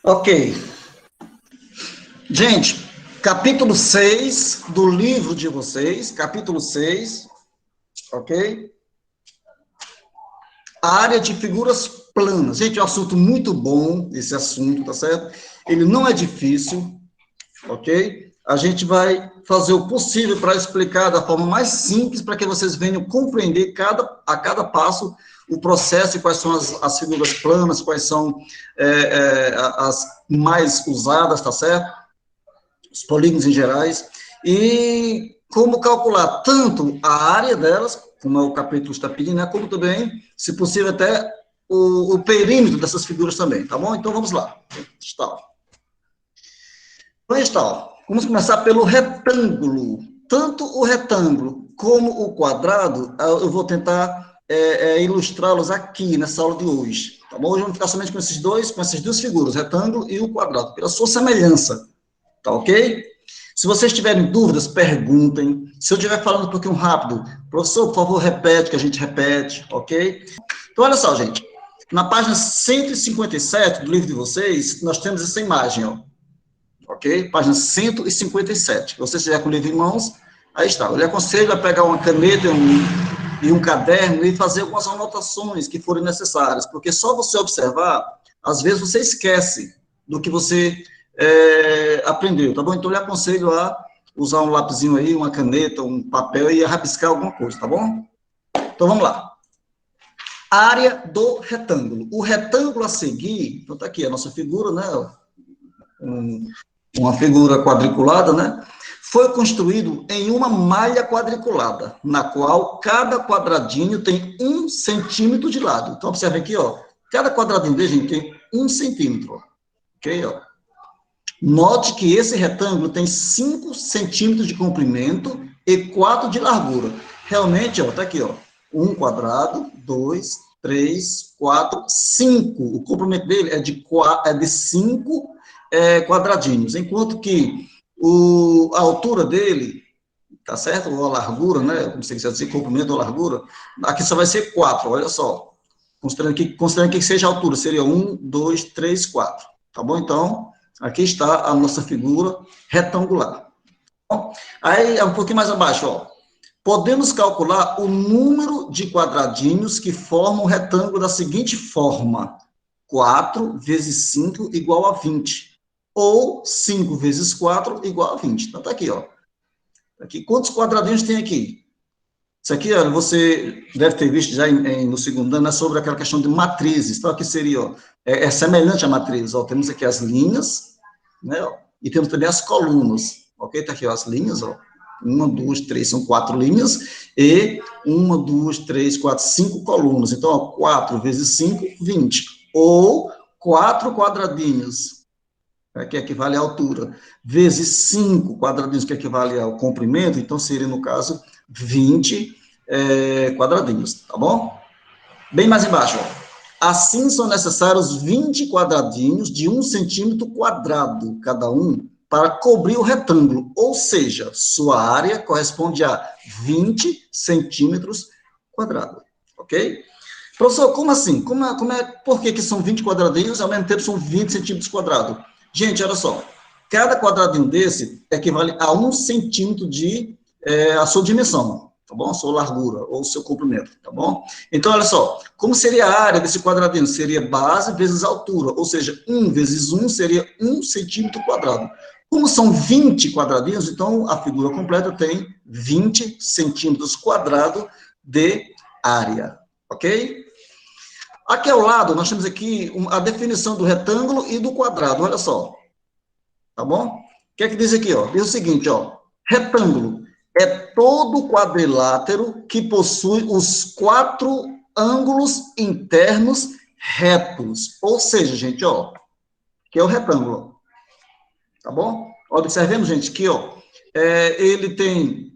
Ok. Gente, capítulo 6 do livro de vocês, capítulo 6, ok? A área de figuras planas. Gente, é um assunto muito bom, esse assunto, tá certo? Ele não é difícil, ok? A gente vai fazer o possível para explicar da forma mais simples, para que vocês venham compreender a cada passo o processo e quais são as figuras planas, quais são as mais usadas, tá certo? Os polígonos em gerais, e como calcular tanto a área delas, como é o capítulo está pedindo, né, como também, se possível, até o perímetro dessas figuras também, tá bom? Então, vamos lá. Então, vamos começar pelo retângulo. Tanto o retângulo como o quadrado, eu vou tentar ilustrá-los aqui nessa aula de hoje, tá bom? Hoje vamos ficar somente com essas duas figuras, o retângulo e o quadrado, pela sua semelhança, tá ok? Se vocês tiverem dúvidas, perguntem. Se eu estiver falando um pouquinho rápido, professor, por favor, repete, que a gente repete, ok? Então, olha só, gente. Na página 157 do livro de vocês, nós temos essa imagem, ó. Ok? Página 157. Se você estiver com o livro em mãos, aí está. Eu lhe aconselho a pegar uma caneta e um caderno e fazer algumas anotações que forem necessárias, porque só você observar, às vezes você esquece do que você aprendeu, tá bom? Então, eu lhe aconselho a usar um lapisinho aí, uma caneta, um papel e rabiscar alguma coisa, tá bom? Então, vamos lá. Área do retângulo. O retângulo a seguir, então tá aqui a nossa figura, né? Uma figura quadriculada, né? Foi construído em uma malha quadriculada, na qual cada quadradinho tem 1 centímetro de lado. Então, observe aqui, ó. Cada quadradinho dele, gente, tem 1 centímetro, ó. Ok, ó. Note que esse retângulo tem 5 centímetros de comprimento e 4 de largura. Realmente, ó, tá aqui, ó. 1 quadrado, 2, 3, 4, 5. O comprimento dele é de 5 quadradinhos, enquanto que a altura dele, tá certo? Ou a largura, né? Como você quiser dizer, comprimento ou largura, aqui só vai ser 4, olha só. Considerando que seja a altura, seria 1, 2, 3, 4. Tá bom? Então, aqui está a nossa figura retangular. Bom, aí, um pouquinho mais abaixo, ó. Podemos calcular o número de quadradinhos que formam o retângulo da seguinte forma: 4 vezes 5 igual a 20. Ou 5 vezes 4 igual a 20. Então, tá aqui, ó. Aqui, quantos quadradinhos tem aqui? Isso aqui, olha, você deve ter visto já no segundo ano, é sobre aquela questão de matrizes. Então, aqui seria, ó, semelhante a matrizes. Ó, temos aqui as linhas, né, ó, e temos também as colunas. Ok? Tá aqui, ó, as linhas, ó. 1, 2, 3, são 4 linhas, e 1, 2, 3, 4, 5 colunas. Então, ó, 4 vezes 5, 20. Ou 4 quadradinhos, que equivale à altura, vezes 5 quadradinhos, que equivale ao comprimento, então seria, no caso, 20 quadradinhos, tá bom? Bem mais embaixo, ó. Assim, são necessários 20 quadradinhos de 1 centímetro quadrado, cada um, para cobrir o retângulo, ou seja, sua área corresponde a 20 centímetros quadrados, ok? Professor, como assim? Por que são 20 quadradinhos e, ao mesmo tempo, são 20 centímetros quadrados? Gente, olha só, cada quadradinho desse equivale a 1 centímetro a sua dimensão, tá bom? A sua largura, ou o seu comprimento, tá bom? Então, olha só, como seria a área desse quadradinho? Seria base vezes altura, ou seja, 1 vezes 1 seria 1 centímetro quadrado. Como são 20 quadradinhos, então a figura completa tem 20 centímetros quadrados de área, ok? Aqui ao lado, nós temos aqui a definição do retângulo e do quadrado, olha só. Tá bom? O que é que diz aqui, ó? Diz o seguinte, ó. Retângulo é todo quadrilátero que possui os 4 ângulos internos retos. Ou seja, gente, ó, que é o retângulo. Tá bom? Observemos, gente, que, ó, ele tem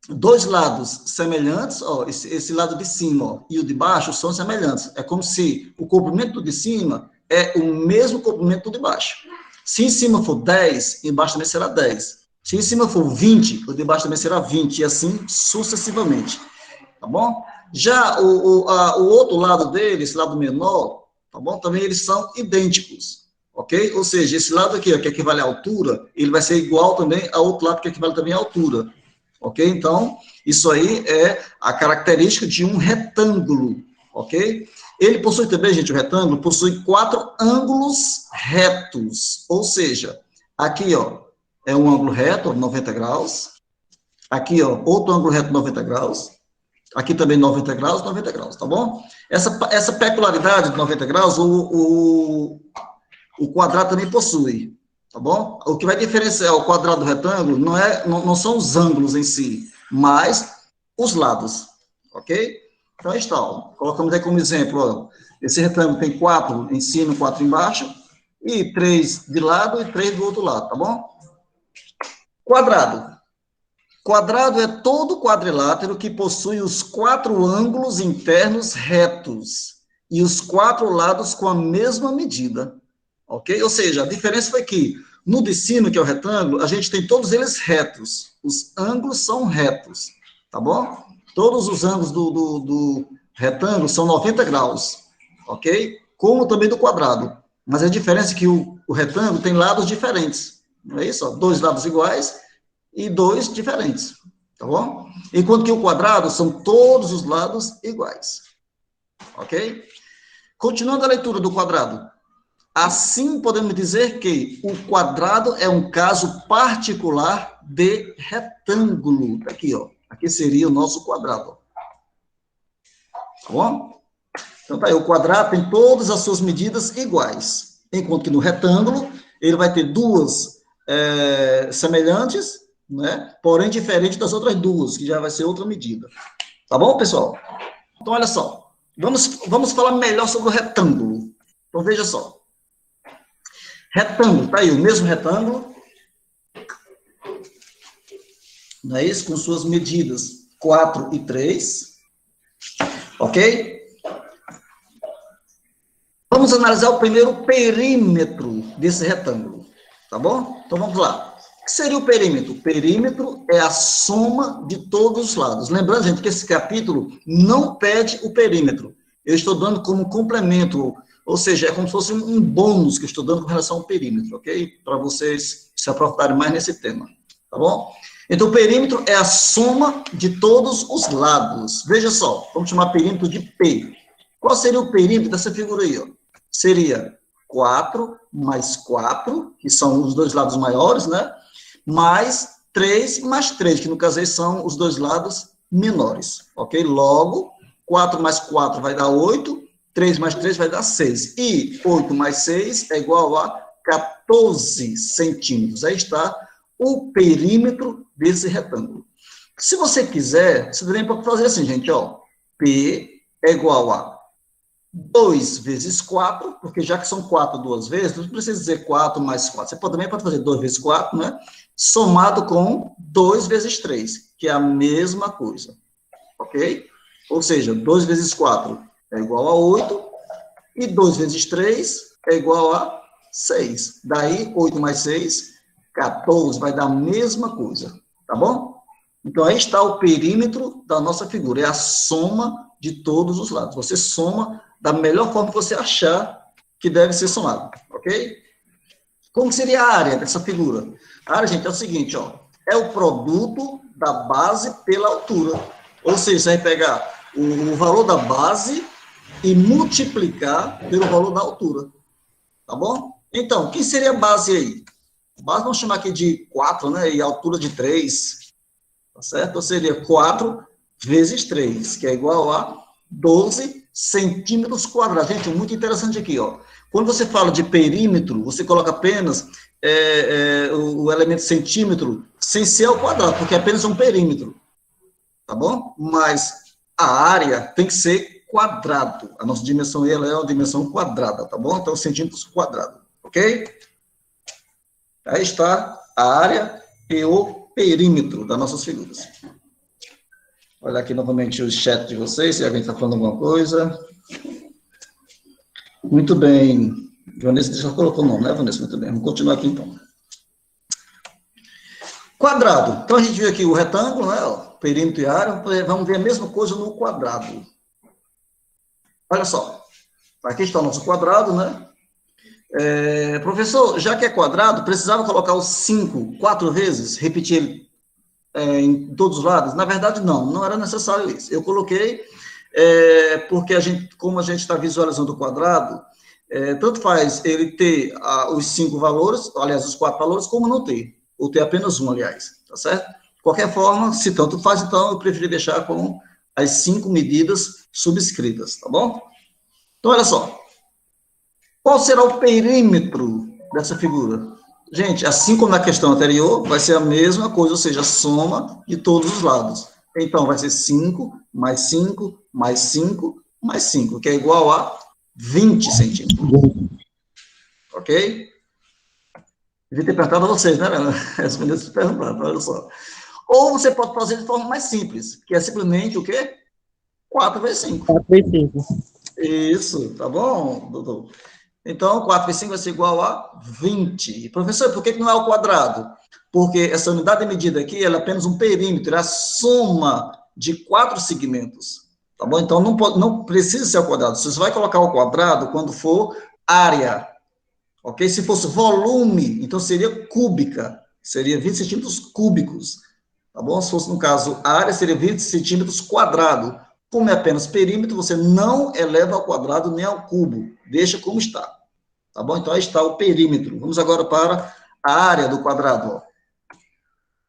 2 lados semelhantes, ó, esse lado de cima, ó, e o de baixo são semelhantes. É como se o comprimento de cima é o mesmo comprimento do de baixo. Se em cima for 10, embaixo também será 10. Se em cima for 20, o de baixo também será 20, e assim sucessivamente. Tá bom? Já o outro lado dele, esse lado menor, tá bom? Também eles são idênticos. ok? Ou seja, esse lado aqui, ó, que equivale à altura, ele vai ser igual também ao outro lado que equivale também à altura, ok? Então, isso aí é a característica de um retângulo, ok? Ele possui também, gente, o retângulo possui 4 ângulos retos, ou seja, aqui, ó, é um ângulo reto, 90 graus, aqui, ó, outro ângulo reto, 90 graus, aqui também 90 graus, tá bom? Essa peculiaridade de 90 graus, o quadrado também possui, tá bom? O que vai diferenciar o quadrado do retângulo não são os ângulos em si, mas os lados, ok? Então, aí está, ó. Colocamos aí como exemplo, ó, esse retângulo tem 4 em cima e 4 embaixo, e 3 de lado e 3 do outro lado, tá bom? Quadrado. Quadrado é todo quadrilátero que possui os 4 ângulos internos retos e os 4 lados com a mesma medida, ok? Ou seja, a diferença foi que no de cima, que é o retângulo, a gente tem todos eles retos, os ângulos são retos, tá bom? Todos os ângulos do retângulo são 90 graus, ok? Como também do quadrado. Mas a diferença é que o retângulo tem lados diferentes, não é isso? Ó, 2 lados iguais e 2 diferentes, tá bom? Enquanto que o quadrado são todos os lados iguais, ok? Continuando a leitura do quadrado. Assim, podemos dizer que o quadrado é um caso particular de retângulo. Aqui, ó. Aqui seria o nosso quadrado. Tá bom? Então, tá aí. O quadrado tem todas as suas medidas iguais. Enquanto que no retângulo, ele vai ter duas semelhantes, né? Porém, diferente das outras duas, que já vai ser outra medida. Tá bom, pessoal? Então, olha só. Vamos falar melhor sobre o retângulo. Então, veja só. Retângulo, tá aí, o mesmo retângulo, não é isso? Com suas medidas 4 e 3, ok? Vamos analisar o primeiro perímetro desse retângulo, tá bom? Então, vamos lá. O que seria o perímetro? O perímetro é a soma de todos os lados. Lembrando, gente, que esse capítulo não pede o perímetro. Eu estou dando como complemento, ou seja, é como se fosse um bônus que eu estou dando com relação ao perímetro, ok? Para vocês se aprofundarem mais nesse tema, tá bom? Então, o perímetro é a soma de todos os lados. Veja só, vamos chamar perímetro de P. Qual seria o perímetro dessa figura aí, ó? Seria 4 mais 4, que são os dois lados maiores, né? Mais 3 mais 3, que no caso aí são os dois lados menores, ok? Logo, 4 mais 4 vai dar 8, 3 mais 3 vai dar 6. E 8 mais 6 é igual a 14 centímetros. Aí está o perímetro desse retângulo. Se você quiser, você também pode fazer assim, gente, ó. P é igual a 2 vezes 4, porque já que são 4 duas vezes, não precisa dizer 4 mais 4. Você também pode fazer 2 vezes 4, né? Somado com 2 vezes 3, que é a mesma coisa. Ok? Ou seja, 2 vezes 4 é igual a 8, e 2 vezes 3 é igual a 6. Daí, 8 mais 6, 14, vai dar a mesma coisa, tá bom? Então, aí está o perímetro da nossa figura, é a soma de todos os lados. Você soma da melhor forma que você achar que deve ser somado, ok? Como seria a área dessa figura? A área, gente, é o seguinte, ó, é o produto da base pela altura. Ou seja, você vai pegar o valor da base e multiplicar pelo valor da altura. Tá bom? Então, quem seria a base aí? A base vamos chamar aqui de 4, né? E a altura de 3. Tá certo? Ou seria 4 vezes 3, que é igual a 12 centímetros quadrados. Gente, muito interessante aqui, ó. Quando você fala de perímetro, você coloca apenas o elemento centímetro sem ser ao quadrado, porque é apenas um perímetro. Tá bom? Mas a área tem que ser quadrado. A nossa dimensão ela é uma dimensão quadrada, tá bom? Então, centímetros quadrados, ok? Aí está a área e o perímetro das nossas figuras. Olha aqui novamente o chat de vocês, se alguém está falando alguma coisa. Muito bem. Vanessa já colocou o nome, né, Vanessa? Muito bem. Vamos continuar aqui, então. Quadrado. Então, a gente viu aqui o retângulo, né? Ó, perímetro e área. Vamos ver a mesma coisa no quadrado. Olha só. Aqui está o nosso quadrado, né? Professor, já que é quadrado, precisava colocar o 5 4 vezes, repetir ele em todos os lados? Na verdade, não era necessário isso. Eu coloquei porque como a gente está visualizando o quadrado, tanto faz ele ter os 5 valores, aliás, os 4 valores, como não ter, ou ter apenas um, aliás, tá certo? De qualquer forma, se tanto faz, então, eu preferi deixar com as 5 medidas subscritas, tá bom? Então, olha só. Qual será o perímetro dessa figura? Gente, assim como na questão anterior, vai ser a mesma coisa, ou seja, a soma de todos os lados. Então, vai ser 5, mais 5, mais 5, mais 5, que é igual a 20 centímetros. Ok? Devia ter perguntado a vocês, né, Ana? As meninas perguntaram, olha só. Ou você pode fazer de forma mais simples, que é simplesmente o quê? 4 vezes 5. 4 vezes 5. Isso, tá bom, doutor? Então, 4 vezes 5 vai ser igual a 20. Professor, por que não é ao quadrado? Porque essa unidade de medida aqui, ela é apenas um perímetro, é a soma de 4 segmentos. Tá bom? Então, não precisa ser ao quadrado. Você vai colocar ao quadrado quando for área. Ok? Se fosse volume, então seria cúbica. Seria 20 centímetros cúbicos. Tá bom? Se fosse, no caso, área, seria 20 centímetros quadrado. Como é apenas perímetro, você não eleva ao quadrado nem ao cubo. Deixa como está. Tá bom? Então, aí está o perímetro. Vamos agora para a área do quadrado. Ó.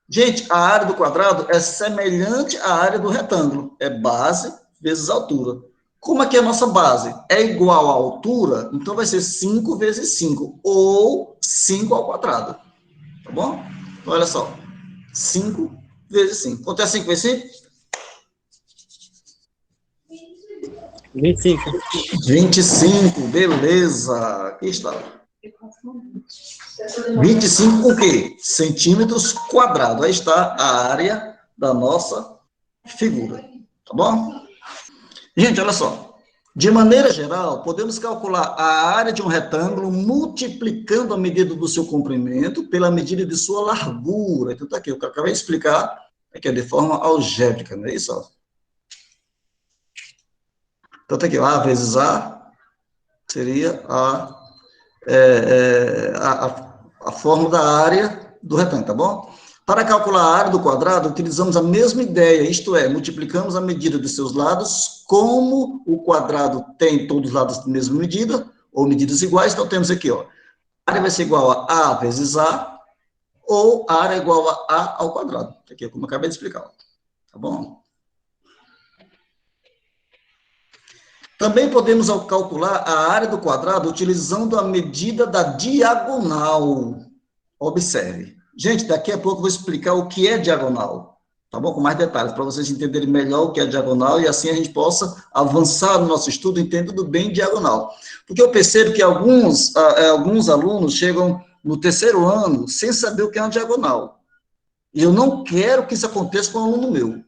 Gente, a área do quadrado é semelhante à área do retângulo. É base vezes altura. Como aqui é a nossa base é igual à altura, então vai ser 5 vezes 5, ou 5 ao quadrado. Tá bom? Então, olha só. 5 vezes 5. Quanto é 5 vezes 5? 25. 25, beleza. Aqui está. 25 o quê? Centímetros quadrados. Aí está a área da nossa figura. Tá bom? Gente, olha só. De maneira geral, podemos calcular a área de um retângulo multiplicando a medida do seu comprimento pela medida de sua largura. Então, tá aqui, eu acabei de explicar, aqui é de forma algébrica, não é isso? Ó. Então, tá aqui, A vezes A seria a forma da área do retângulo, tá bom? Para calcular a área do quadrado, utilizamos a mesma ideia, isto é, multiplicamos a medida de seus lados, como o quadrado tem todos os lados da mesma medida, ou medidas iguais, então temos aqui, ó, a área vai ser igual a A vezes A, ou a área é igual a A ao quadrado. Aqui, como eu acabei de explicar, tá bom? Também podemos calcular a área do quadrado utilizando a medida da diagonal. Observe. Gente, daqui a pouco eu vou explicar o que é diagonal, tá bom? Com mais detalhes, para vocês entenderem melhor o que é diagonal e assim a gente possa avançar no nosso estudo entendendo bem diagonal. Porque eu percebo que alguns alunos chegam no terceiro ano sem saber o que é uma diagonal. E eu não quero que isso aconteça com um aluno meu.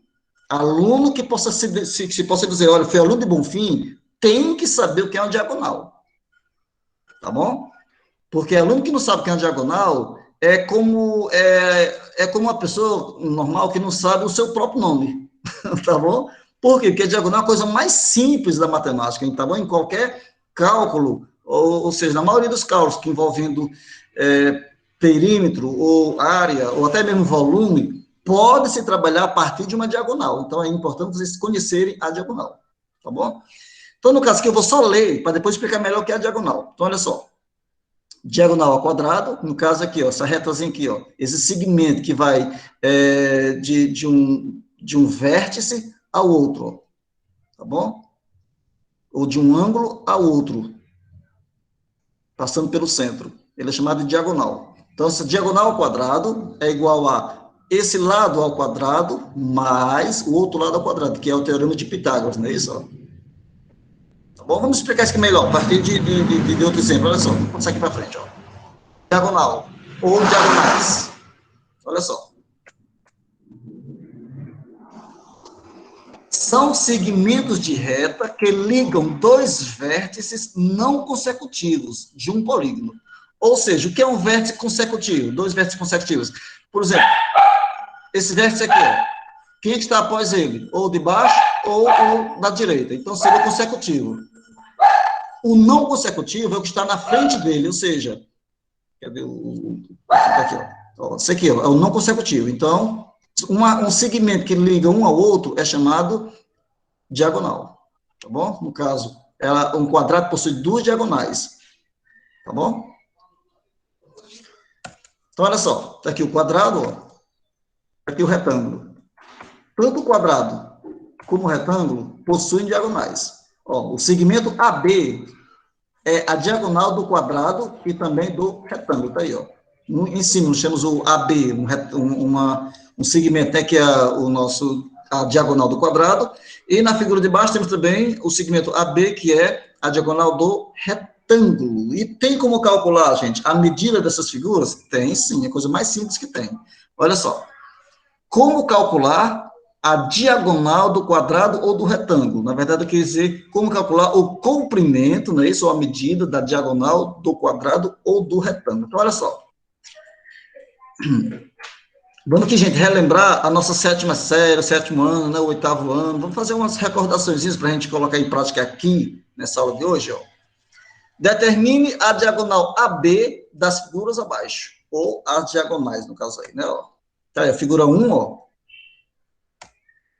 Aluno que possa se possa dizer, olha, foi aluno de Bonfim, tem que saber o que é uma diagonal. Tá bom? Porque aluno que não sabe o que é uma diagonal é como uma pessoa normal que não sabe o seu próprio nome. Tá bom? Por quê? Porque a diagonal é a coisa mais simples da matemática, tá bom? Em qualquer cálculo, ou seja, na maioria dos cálculos que envolvendo perímetro, ou área, ou até mesmo volume, pode-se trabalhar a partir de uma diagonal. Então, é importante vocês conhecerem a diagonal. Tá bom? Então, no caso aqui, eu vou só ler, para depois explicar melhor o que é a diagonal. Então, olha só. Diagonal ao quadrado, no caso aqui, ó, essa retazinha aqui, ó, esse segmento que vai de um vértice ao outro, ó, tá bom? Ou de um ângulo ao outro, passando pelo centro. Ele é chamado de diagonal. Então, essa diagonal ao quadrado é igual a esse lado ao quadrado mais o outro lado ao quadrado, que é o teorema de Pitágoras, não é isso? Ó? Tá bom? Vamos explicar isso aqui melhor, a partir de outro exemplo. Olha só, vamos passar aqui para frente, ó. Diagonal, ou diagonais. Olha só. São segmentos de reta que ligam dois vértices não consecutivos de um polígono. Ou seja, o que é um vértice consecutivo? Dois vértices consecutivos. Por exemplo, esse vértice aqui, ó, quem é que está após ele? Ou de baixo ou da direita. Então, seria consecutivo. O não consecutivo é o que está na frente dele, ou seja, cadê aqui, ó. Isso aqui, ó, é o não consecutivo. Então, um segmento que liga um ao outro é chamado diagonal, tá bom? No caso, um quadrado possui duas diagonais, tá bom? Então, olha só, tá aqui o quadrado, ó, tá aqui o retângulo. Tanto o quadrado como o retângulo possuem diagonais. Ó, o segmento AB é a diagonal do quadrado e também do retângulo, tá aí, ó. Em cima, nós temos o AB, um segmento, né, que é a diagonal do quadrado, e na figura de baixo temos também o segmento AB, que é a diagonal do retângulo. E tem como calcular, gente, a medida dessas figuras? Tem, sim, é a coisa mais simples que tem. Olha só, como calcular a diagonal do quadrado ou do retângulo? Na verdade, eu quer dizer como calcular o comprimento, não é isso, ou a medida da diagonal do quadrado ou do retângulo. Então, olha só. Vamos aqui, gente, relembrar a nossa 7ª série, o 7º ano, né, o 8º ano. Vamos fazer umas recordações para a gente colocar em prática aqui, nessa aula de hoje, ó. Determine a diagonal AB das figuras abaixo, ou as diagonais, no caso aí, né, ó. Tá aí, a figura 1, ó,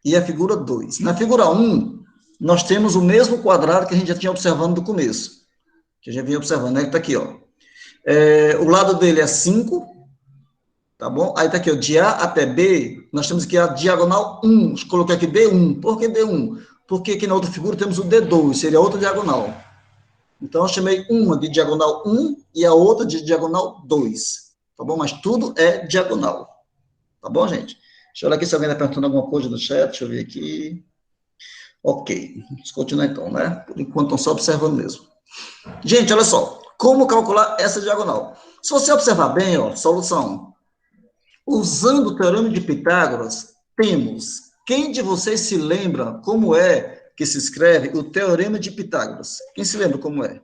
e a figura 2. Na figura 1, nós temos o mesmo quadrado que a gente já tinha observado no começo, que a gente vinha observando, né, que tá aqui, ó. O lado dele é 5, tá bom? Aí tá aqui, ó, de A até B, nós temos aqui a diagonal 1, coloquei aqui D1. Por que D1? Porque aqui na outra figura temos o D2, seria outra diagonal. Então, eu chamei uma de diagonal 1 e a outra de diagonal 2, tá bom? Mas tudo é diagonal, tá bom, gente? Deixa eu olhar aqui se alguém está perguntando alguma coisa no chat, deixa eu ver aqui. Ok, vamos continuar então, né? Por enquanto, estão só observando mesmo. Gente, olha só, como calcular essa diagonal? Se você observar bem, ó, solução. Usando o teorema de Pitágoras, temos... Quem de vocês se lembra como é que se escreve o teorema de Pitágoras? Quem se lembra como é?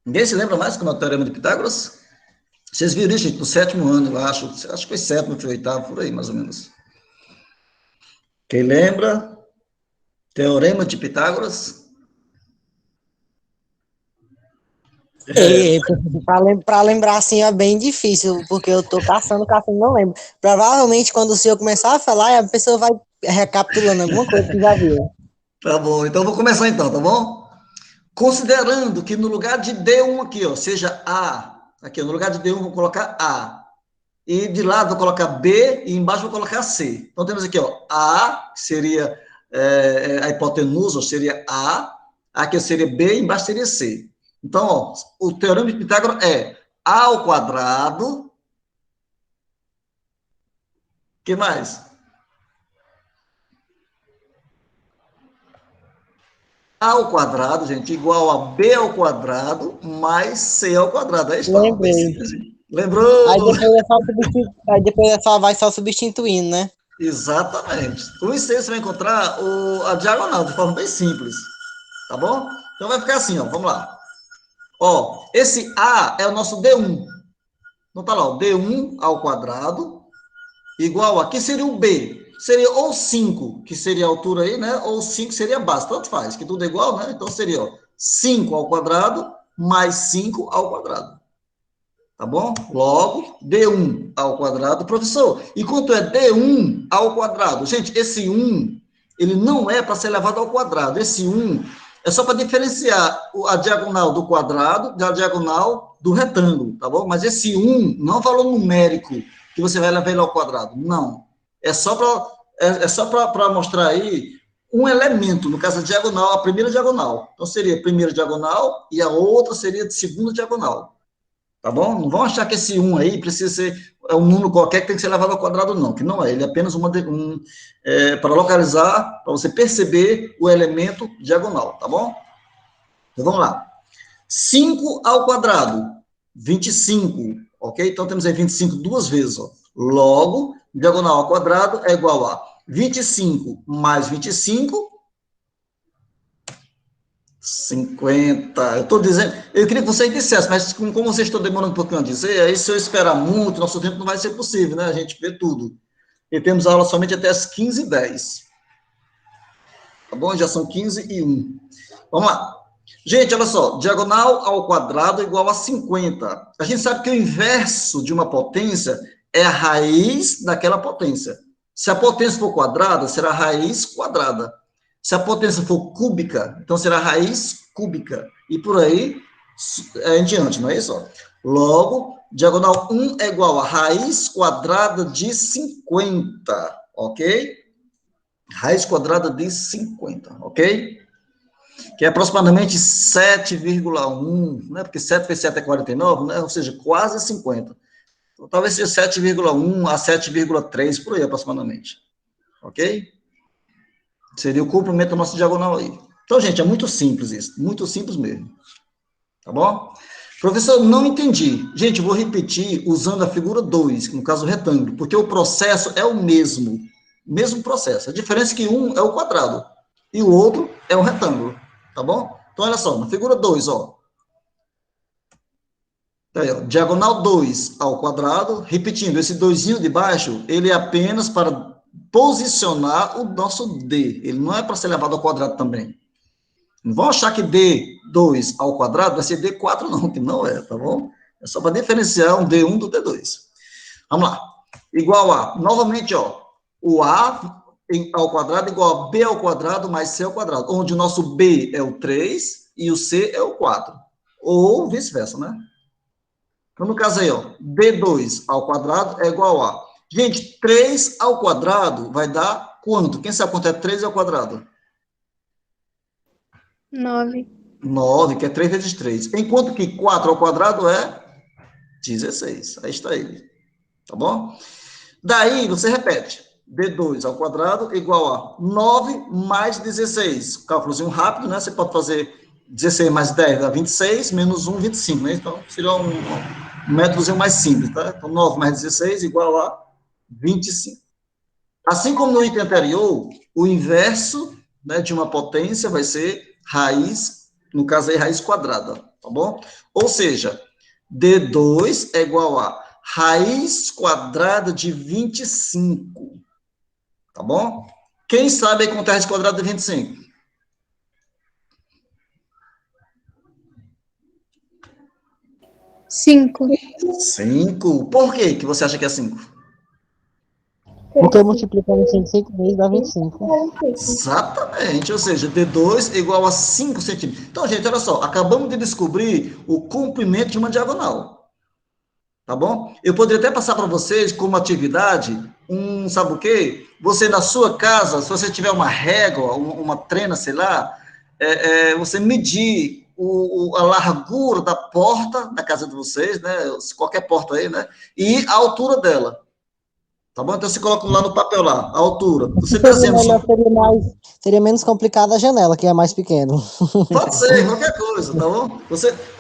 Ninguém se lembra mais como é o teorema de Pitágoras? Vocês viram isso, gente, no 7º ano, eu acho que foi 7º, foi 8º, por aí, mais ou menos. Quem lembra? Teorema de Pitágoras? Para lembrar assim é bem difícil, porque eu tô caçando, não lembro. Provavelmente quando o senhor começar a falar, a pessoa vai recapitulando alguma coisa que já viu. Tá bom, então vou começar então, tá bom? Considerando que no lugar de D1 aqui, ó, seja A, aqui, ó, no lugar de D1 vou colocar A, e de lado vou colocar B, e embaixo vou colocar C. Então temos aqui, ó, A, que seria a hipotenusa, seria A, aqui seria B, e embaixo seria C. Então, ó, o teorema de Pitágoras é A ao quadrado. O que mais? A ao quadrado, gente, igual a B ao quadrado mais C ao quadrado. Aí está. Lembrei. Lembrou? Aí depois é só vai só substituindo, né? Exatamente. Com isso aí você vai encontrar a diagonal de forma bem simples. Tá bom? Então vai ficar assim, ó. Vamos lá. Ó, esse A é o nosso D1. Então tá lá, ó, D1 ao quadrado igual a, aqui seria o B. Seria ou 5, que seria a altura aí, né? Ou 5 seria a base. Tanto faz, que tudo é igual, né? Então seria, ó, 5 ao quadrado mais 5 ao quadrado. Tá bom? Logo, D1 ao quadrado. Professor, e quanto é D1 ao quadrado? Gente, esse 1, ele não é para ser levado ao quadrado. Esse 1 é só para diferenciar a diagonal do quadrado da diagonal do retângulo, tá bom? Mas esse 1 não é um valor numérico que você vai levar ele ao quadrado. Não. É só para mostrar aí um elemento, no caso a diagonal, a primeira diagonal. Então, seria a primeira diagonal e a outra seria a segunda diagonal. Tá bom? Não vão achar que esse 1 aí precisa ser um número qualquer que tem que ser levado ao quadrado, não. Que não é. Ele é apenas para localizar, para você perceber o elemento diagonal. Tá bom? Então, vamos lá. 5 ao quadrado, 25. Ok? Então, temos aí 25 duas vezes. Ó. Logo, diagonal ao quadrado é igual a 25 mais 25, 50. Eu estou dizendo, eu queria que vocês dissessem, mas como vocês estão demorando um pouquinho a dizer, aí se eu esperar muito, nosso tempo não vai ser possível, né? A gente vê tudo. E temos aula somente até as 15h10. Tá bom? Já são 15 e 1. Vamos lá. Gente, olha só. Diagonal ao quadrado igual a 50. A gente sabe que o inverso de uma potência é a raiz daquela potência. Se a potência for quadrada, será a raiz quadrada. Se a potência for cúbica, então será a raiz cúbica. E por aí em diante, não é isso? Logo, diagonal 1 é igual a raiz quadrada de 50, ok? Raiz quadrada de 50, ok? Que é aproximadamente 7,1, né? Porque 7 vezes 7 é 49, né? Ou seja, quase 50. Então, talvez seja 7,1 a 7,3, por aí aproximadamente. Ok? Seria o comprimento da nossa diagonal aí. Então, gente, é muito simples isso. Muito simples mesmo. Tá bom? Professor, não entendi. Gente, vou repetir usando a figura 2, no caso o retângulo, porque o processo é o mesmo. Mesmo processo. A diferença é que um é o quadrado e o outro é o retângulo. Tá bom? Então, olha só, na figura 2, ó. Tá aí, ó, diagonal 2 ao quadrado, repetindo, esse 2 de baixo, ele é apenas para posicionar o nosso D. Ele não é para ser levado ao quadrado também. Não vão achar que D2 ao quadrado vai ser D4, não, que não é, tá bom? É só para diferenciar um D1 do D2. Vamos lá. Igual a, novamente, ó, o A ao quadrado igual a B ao quadrado mais C ao quadrado, onde o nosso B é o 3 e o C é o 4. Ou vice-versa, né? Então, no caso aí, ó, D2 ao quadrado é igual a... Gente, 3 ao quadrado vai dar quanto? Quem sabe quanto é 3 ao quadrado? 9. 9, que é 3 vezes 3. Enquanto que 4 ao quadrado é 16. Aí está ele. Tá bom? Daí, você repete. D2 ao quadrado igual a 9 mais 16. Cálculozinho rápido, né? Você pode fazer 16 mais 10 dá 26, menos 1, 25, né? Então, seria um métodozinho mais simples, tá? Então, 9 mais 16 igual a 25. Assim como no item anterior, o inverso, né, de uma potência vai ser raiz, no caso aí, raiz quadrada, tá bom? Ou seja, D2 é igual a raiz quadrada de 25, tá bom? Quem sabe aí contar a raiz quadrada de 25? 5. 5. Por que que você acha que é 5? Porque multiplicando 5 vezes dá 25. Exatamente, ou seja, D2 é igual a 5 centímetros. Então, gente, olha só, acabamos de descobrir o comprimento de uma diagonal, tá bom? Eu poderia até passar para vocês como atividade, sabe o quê? Você na sua casa, se você tiver uma régua, uma trena, sei lá, você medir a largura da porta da casa de vocês, né? Qualquer porta aí, né? E a altura dela. Tá bom? Então você coloca lá no papel lá, a altura. Você Seria desenha. melhor, seria menos complicado a janela, que é mais pequeno. Pode ser, qualquer coisa, tá bom?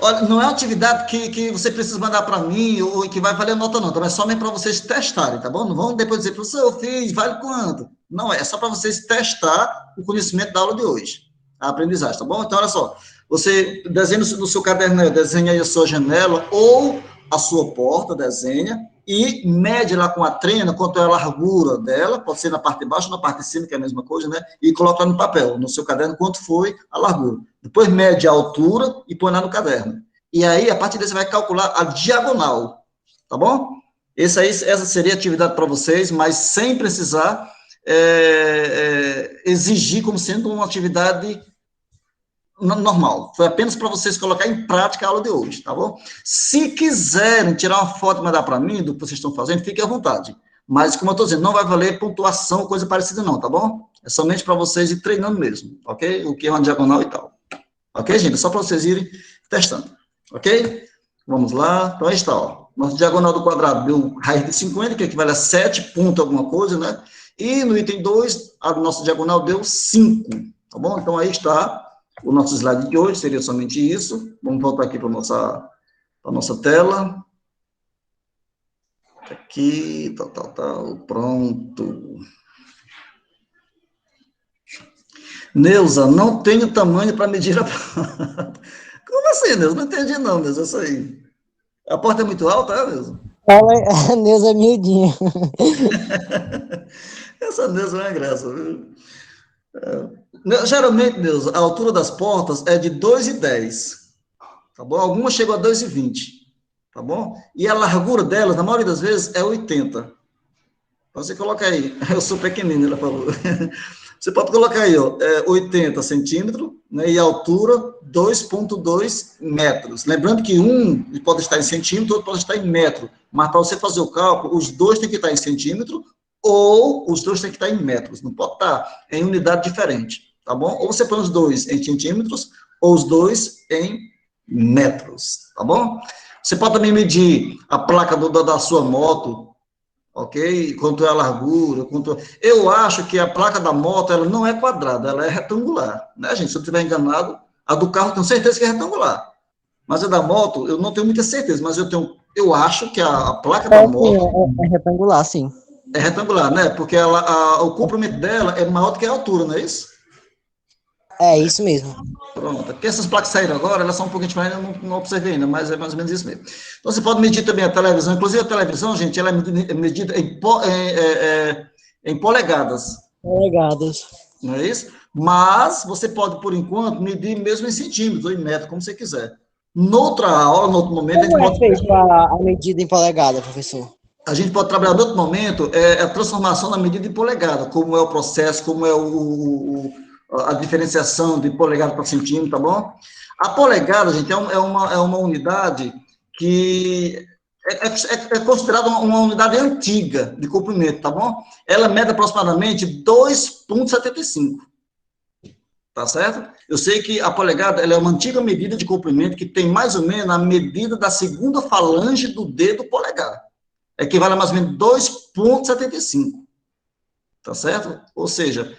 Olha, não é uma atividade que você precisa mandar para mim ou que vai valer nota, não. Tá? É somente para vocês testarem, tá bom? Não vão depois dizer, professor, eu fiz, vale quanto? Não, é só para vocês testar o conhecimento da aula de hoje, a aprendizagem, tá bom? Então, olha só, você desenha no seu caderno, desenha aí a sua janela ou a sua porta, desenha, e mede lá com a trena quanto é a largura dela, pode ser na parte de baixo ou na parte de cima, que é a mesma coisa, né? E coloca lá no papel, no seu caderno, quanto foi a largura. Depois mede a altura e põe lá no caderno. E aí, a partir daí, você vai calcular a diagonal, tá bom? Essa seria a atividade para vocês, mas sem precisar exigir como sendo uma atividade normal. Foi apenas para vocês colocar em prática a aula de hoje, tá bom? Se quiserem tirar uma foto e mandar para mim do que vocês estão fazendo, fiquem à vontade. Mas, como eu estou dizendo, não vai valer pontuação, coisa parecida não, tá bom? É somente para vocês ir treinando mesmo, ok? O que é uma diagonal e tal. Ok, gente? É só para vocês irem testando, ok? Vamos lá. Então, aí está, ó. Nosso diagonal do quadrado deu raiz de 50, que equivale a 7 ponto alguma coisa, né? E no item 2, a nossa diagonal deu 5, tá bom? Então, aí está o nosso slide de hoje, seria somente isso. Vamos voltar aqui para a nossa tela. Aqui, tal, pronto. Neuza, não tenho tamanho para medir a porta. Como assim, Neuza? Não entendi não, Neuza, isso aí. A porta é muito alta, é, Neuza? A Neuza é miudinha. Essa Neuza é uma graça, viu? Geralmente, Deus, a altura das portas é de 2,10, tá bom? Algumas chegam a 2,20, tá bom? E a largura delas, na maioria das vezes, é 80. Você coloca aí, eu sou pequenino, ela falou. Você pode colocar aí, ó, 80 centímetros, né, e a altura 2,2 metros. Lembrando que um pode estar em centímetro, outro pode estar em metro. Mas para você fazer o cálculo, os dois têm que estar em centímetro ou os dois têm que estar em metros. Não pode estar em unidade diferente, tá bom? Ou você põe os dois em centímetros ou os dois em metros, tá bom? Você pode também medir a placa da sua moto, ok? Quanto é a largura, Eu acho que a placa da moto, ela não é quadrada, ela é retangular, né, gente? Se eu estiver enganado, a do carro eu tenho certeza que é retangular. Mas a da moto, eu não tenho muita certeza, mas eu acho que a placa da moto... É retangular, sim. É retangular, né? Porque o comprimento dela é maior do que a altura, não é isso? É isso mesmo. Pronto. Porque essas placas saíram agora, elas são um pouquinho diferentes, eu não observei ainda, mas é mais ou menos isso mesmo. Então, você pode medir também a televisão. Inclusive, a televisão, gente, ela é medida em polegadas. Polegadas. Não é isso? Mas você pode, por enquanto, medir mesmo em centímetros ou em metros, como você quiser. Noutra aula, outro momento, Como é feita a medida em polegada, professor? a gente pode trabalhar em outro momento a transformação na medida em polegada, como é o processo, como é a diferenciação de polegada para centímetro, tá bom? A polegada, gente, é uma unidade que é considerada uma unidade antiga de comprimento, tá bom? Ela mede aproximadamente 2,75, tá certo? Eu sei que a polegada ela é uma antiga medida de comprimento que tem mais ou menos a medida da segunda falange do dedo polegar. Equivale a mais ou menos 2,75, tá certo? Ou seja,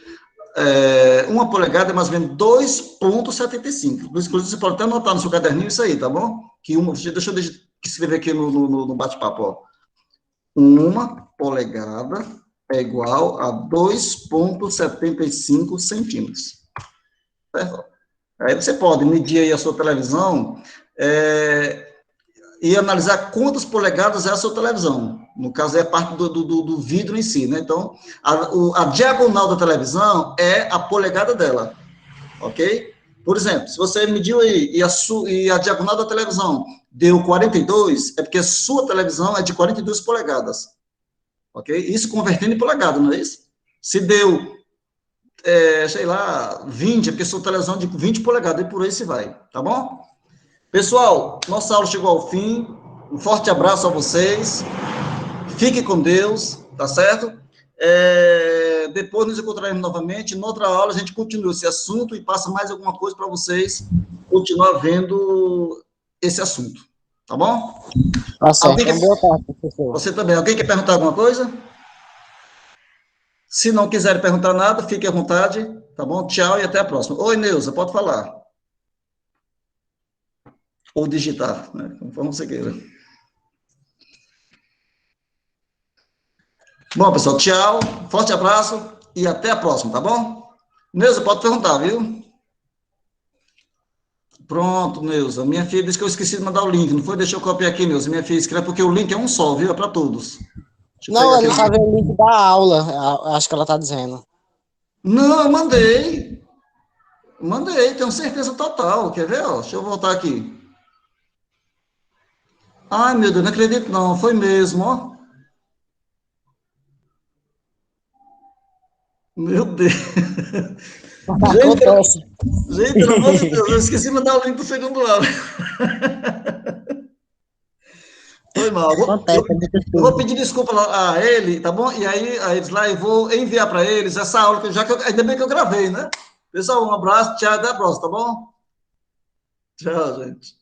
uma polegada é mais ou menos 2,75. Inclusive, você pode até anotar no seu caderninho isso aí, tá bom? Deixa eu escrever aqui no bate-papo, ó. Uma polegada é igual a 2,75 centímetros. Certo? Aí você pode medir aí a sua televisão e analisar quantas polegadas é a sua televisão. No caso, é a parte do vidro em si, né? Então, a diagonal da televisão é a polegada dela, ok? Por exemplo, se você mediu aí e a diagonal da televisão deu 42, é porque a sua televisão é de 42 polegadas, ok? Isso convertendo em polegada, não é isso? Se deu, sei lá, 20, é porque a sua televisão é de 20 polegadas, e por aí se vai, tá bom? Pessoal, nossa aula chegou ao fim. Um forte abraço a vocês. Fiquem com Deus, tá certo? Depois nos encontraremos novamente. Em outra aula, a gente continua esse assunto e passa mais alguma coisa para vocês continuar vendo esse assunto. Tá bom? Tá certo. Boa tarde, professor. Você também. Alguém quer perguntar alguma coisa? Se não quiser perguntar nada, fique à vontade. Tá bom? Tchau e até a próxima. Oi, Neuza, pode falar. Ou digitar, né? Conforme você queira. Bom, pessoal, tchau, forte abraço e até a próxima, tá bom? Neuza, pode perguntar, viu? Pronto, Neuza. Minha filha disse que eu esqueci de mandar o link, não foi? Deixa eu copiar aqui, Neuza. Minha filha escreve porque o link é um só, viu? É para todos. Não, ela não sabe o link da aula, acho que ela está dizendo. Não, eu mandei. Mandei, tenho certeza total. Quer ver? Ó, deixa eu voltar aqui. Ai, meu Deus, não acredito não. Foi mesmo, ó. Meu Deus. Gente, pelo amor de Deus, eu esqueci de mandar o link do segundo aula. Foi mal. Eu vou pedir desculpa a ele, tá bom? E aí, a eles lá, eu vou enviar para eles essa aula, ainda bem que eu gravei, né? Pessoal, um abraço, tchau, até a próxima, tá bom? Tchau, gente.